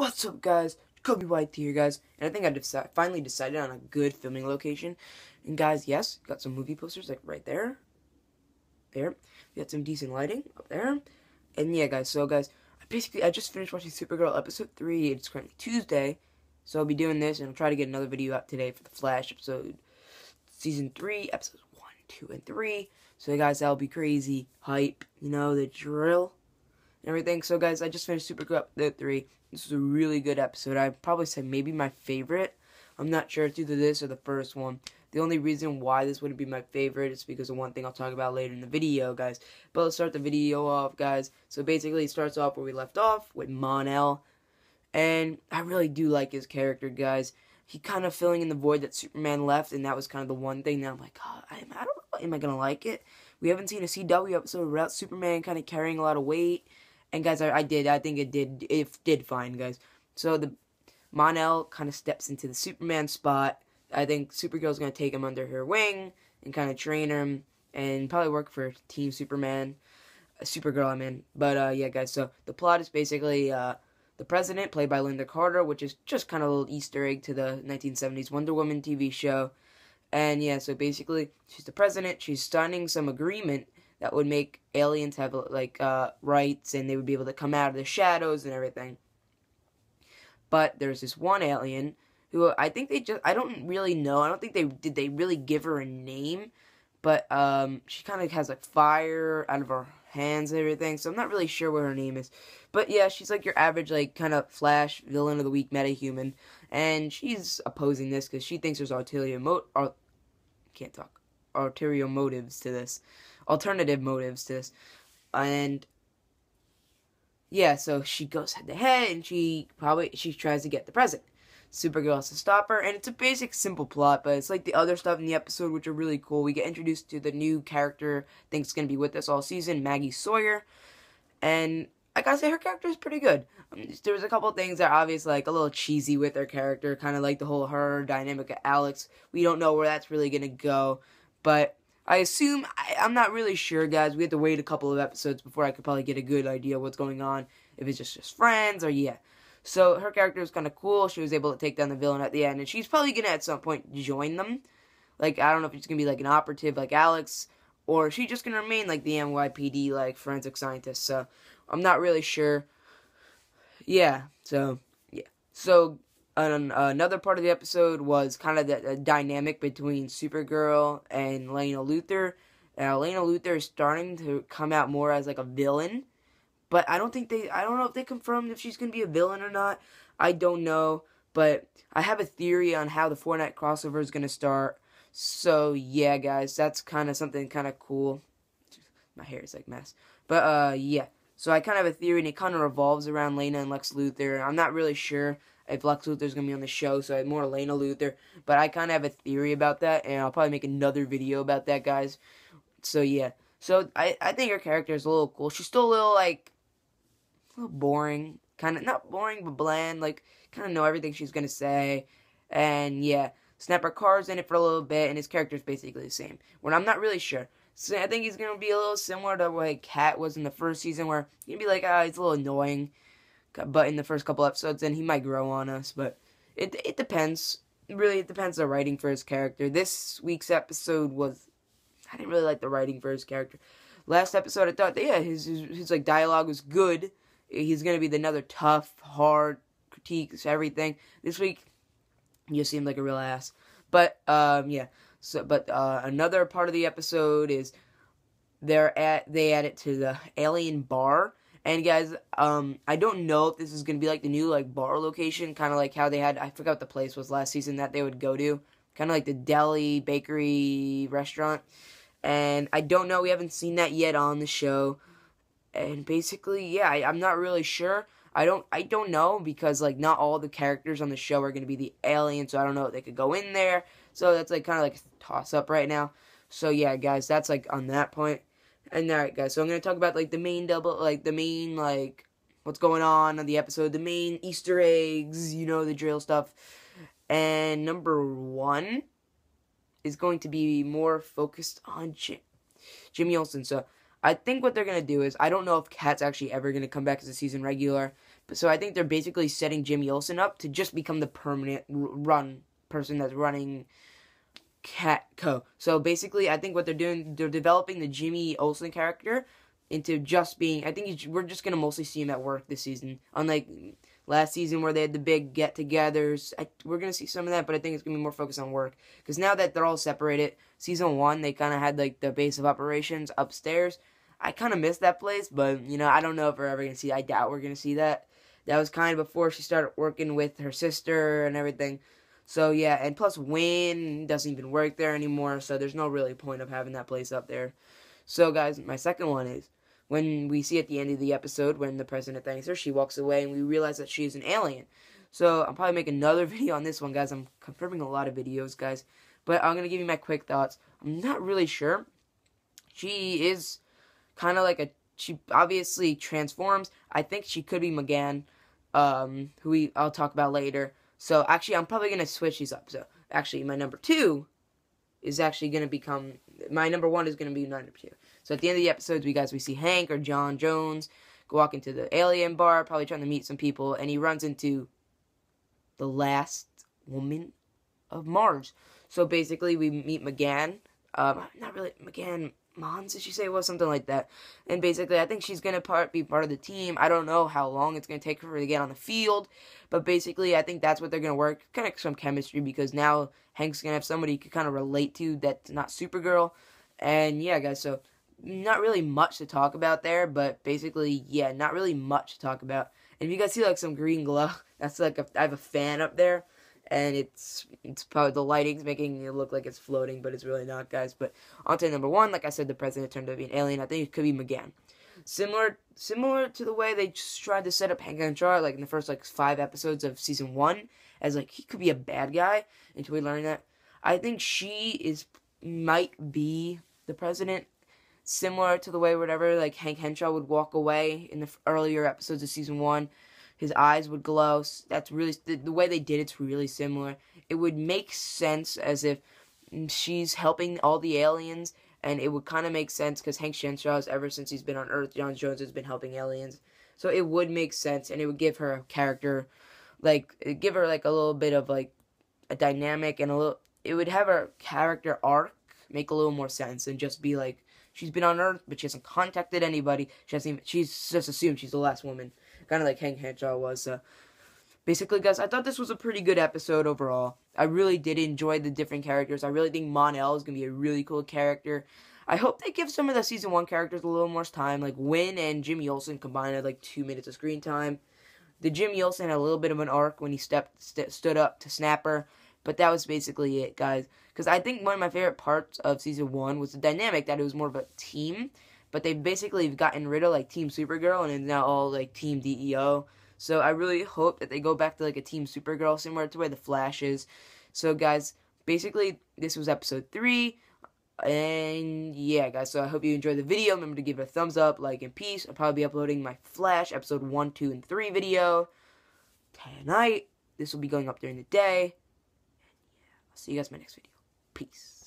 What's up, guys? Kobe White here, guys. And I think I finally decided on a good filming location. And guys, yes, got some movie posters like right there. There. We got some decent lighting up there. And yeah, guys, so guys, I just finished watching Supergirl episode 3. It's currently Tuesday. So I'll be doing this and I'll try to get another video out today for the Flash episode season 3, episodes 1, 2, and 3. So guys, that'll be crazy hype, you know, the drill and everything. So guys, I just finished Supergirl episode 3. This was a really good episode. I'd probably say maybe my favorite. I'm not sure it's either this or the first one. The only reason why this wouldn't be my favorite is because of one thing I'll talk about later in the video, guys. But let's start the video off, guys. So basically, it starts off where we left off with Mon-El. And I really do like his character, guys. He kind of filling in the void that Superman left, and that was kind of the one thing that I'm like, oh, I don't know, am I going to like it? We haven't seen a CW episode without Superman kind of carrying a lot of weight. And guys, I think it did fine, guys. So the Mon-El kind of steps into the Superman spot. I think Supergirl's going to take him under her wing and kind of train him and probably work for Team Superman. Supergirl, I mean. But yeah, guys, so the plot is basically the president, played by Linda Carter, which is just kind of a little Easter egg to the 1970s Wonder Woman TV show. And yeah, so basically, she's the president. She's signing some agreement that would make aliens have, like, rights, and they would be able to come out of the shadows and everything. But there's this one alien who I think I don't really know. I don't think they really give her a name. But she kind of has, like, fire out of her hands and everything, so I'm not really sure what her name is. But yeah, she's like your average, like, kind of Flash villain of the week metahuman. And she's opposing this because she thinks there's ulterior motives to this. Alternative motives to this. And yeah, so she goes head to head and she tries to get the president. Supergirl has to stop her, and it's a basic simple plot, but it's like the other stuff in the episode which are really cool. We get introduced to the new character I think it's going to be with us all season, Maggie Sawyer. And I gotta say, her character is pretty good. There was a couple things that are obviously like a little cheesy with her character, kind of like the whole her dynamic of Alex. We don't know where that's really going to go, but I assume, I'm not really sure, guys. We have to wait a couple of episodes before I could probably get a good idea of what's going on. If it's just friends, or yeah. So, her character is kind of cool. She was able to take down the villain at the end. And she's probably going to, at some point, join them. Like, I don't know if it's going to be, like, an operative like Alex. Or is she just going to remain, like, the NYPD, like, forensic scientist. So, I'm not really sure. Yeah. So, yeah. So, another part of the episode was kind of the dynamic between Supergirl and Lena Luthor. Now, Lena Luthor is starting to come out more as like a villain, but I don't know if they confirmed if she's going to be a villain or not. I don't know, but I have a theory on how the Fortnite crossover is going to start. So, yeah, guys, that's kind of something kind of cool. My hair is like a mess. But, yeah. So, I kind of have a theory, and it kind of revolves around Lena and Lex Luthor. I'm not really sure if Lex Luthor's going to be on the show, so I have more Lena Luthor. But I kind of have a theory about that, and I'll probably make another video about that, guys. So, yeah. So, I think her character is a little cool. She's still a little, like, a little boring. Kind of, not boring, but bland. Like, kind of know everything she's going to say. And, yeah. Snapper Carr's in it for a little bit, and his character's basically the same. When I'm not really sure. So, I think he's going to be a little similar to what Cat was in the first season, where he'd be like, he's a little annoying. But in the first couple episodes, then he might grow on us. But it depends. Really, it depends on the writing for his character. This week's episode was, I didn't really like the writing for his character. Last episode, I thought that, yeah, his like dialogue was good. He's gonna be another tough, hard critiques everything. This week, he just seemed like a real ass. But yeah. So, but another part of the episode is they add it to the alien bar. And guys, I don't know if this is going to be like the new like bar location, kind of like how they had, I forgot what the place was last season that they would go to. Kind of like the deli, bakery, restaurant. And I don't know, we haven't seen that yet on the show. And basically, yeah, I'm not really sure. I don't know, because like not all the characters on the show are going to be the aliens, so I don't know if they could go in there. So that's like kind of like a toss-up right now. So yeah, guys, that's like on that point. And alright, guys, so I'm going to talk about, like, the main, what's going on the episode, the main Easter eggs, you know, the drill stuff. And number 1 is going to be more focused on Jimmy Olsen. So, I think what they're going to do is, I don't know if Kat's actually ever going to come back as a season regular, but so I think they're basically setting Jimmy Olsen up to just become the permanent run person that's running Cat Co. So basically, I think what they're doing, they're developing the Jimmy Olsen character into just being, I think we're just going to mostly see him at work this season. Unlike last season where they had the big get-togethers, we're going to see some of that, but I think it's going to be more focused on work. Because now that they're all separated, season 1, they kind of had like the base of operations upstairs. I kind of miss that place, but, you know, I don't know if we're ever going to see, I doubt we're going to see that. That was kind of before she started working with her sister and everything. So, yeah, and plus Wayne doesn't even work there anymore, so there's no really point of having that place up there. So, guys, my second one is, when we see at the end of the episode, when the president thanks her, she walks away, and we realize that she's an alien. So, I'll probably make another video on this one, guys. I'm confirming a lot of videos, guys. But I'm going to give you my quick thoughts. I'm not really sure. She is kind of like she obviously transforms. I think she could be McGann, who I'll talk about later. So, actually, I'm probably going to switch these up. So, actually, my number 2 is actually going to become, my number 1 is going to be my number 2. So, at the end of the episodes, we see Hank or John Jones walk into the alien bar, probably trying to meet some people, and he runs into the last woman of Mars. So, basically, we meet McGann. Not really, McGann Mons, did she say it was? Something like that. And basically, I think she's going to be part of the team. I don't know how long it's going to take for her to get on the field. But basically, I think that's what they're going to work. Kind of some chemistry, because now Hank's going to have somebody he could kind of relate to that's not Supergirl. And yeah, guys, so not really much to talk about there. But basically, yeah, not really much to talk about. And if you guys see like some green glow, that's like I have a fan up there. And it's probably the lighting's making it look like it's floating, but it's really not, guys. But on to number 1, like I said, the president turned out to be an alien. I think it could be McGann. Similar to the way they just tried to set up Hank Henshaw, like in the first 5 episodes of season 1, as like he could be a bad guy until we learn that. I think she might be the president. Similar to the way whatever like Hank Henshaw would walk away in the earlier episodes of season 1. His eyes would glow. That's really, the way they did it's really similar. It would make sense as if she's helping all the aliens, and it would kind of make sense because Hank Henshaw, ever since he's been on Earth, John Jones has been helping aliens. So it would make sense, and it would give her a character, give her a little bit of a dynamic, and it would have her character arc make a little more sense and just be she's been on Earth, but she hasn't contacted anybody. She's just assumed she's the last woman. Kind of like Hank Henshaw was. Basically, guys, I thought this was a pretty good episode overall. I really did enjoy the different characters. I really think Mon-El is going to be a really cool character. I hope they give some of the Season 1 characters a little more time. Like, Wynn and Jimmy Olsen combined had 2 minutes of screen time. The Jimmy Olsen had a little bit of an arc when he stood up to Snapper. But that was basically it, guys. Because I think one of my favorite parts of Season 1 was the dynamic, that it was more of a team. But they've basically gotten rid of, Team Supergirl, and it's now all, Team DEO. So I really hope that they go back to, a Team Supergirl, similar to where the Flash is. So, guys, basically, this was episode 3. And, yeah, guys, so I hope you enjoyed the video. Remember to give it a thumbs up, like, and peace. I'll probably be uploading my Flash episode 1, 2, and 3 video tonight. This will be going up during the day. And, yeah, I'll see you guys in my next video. Peace.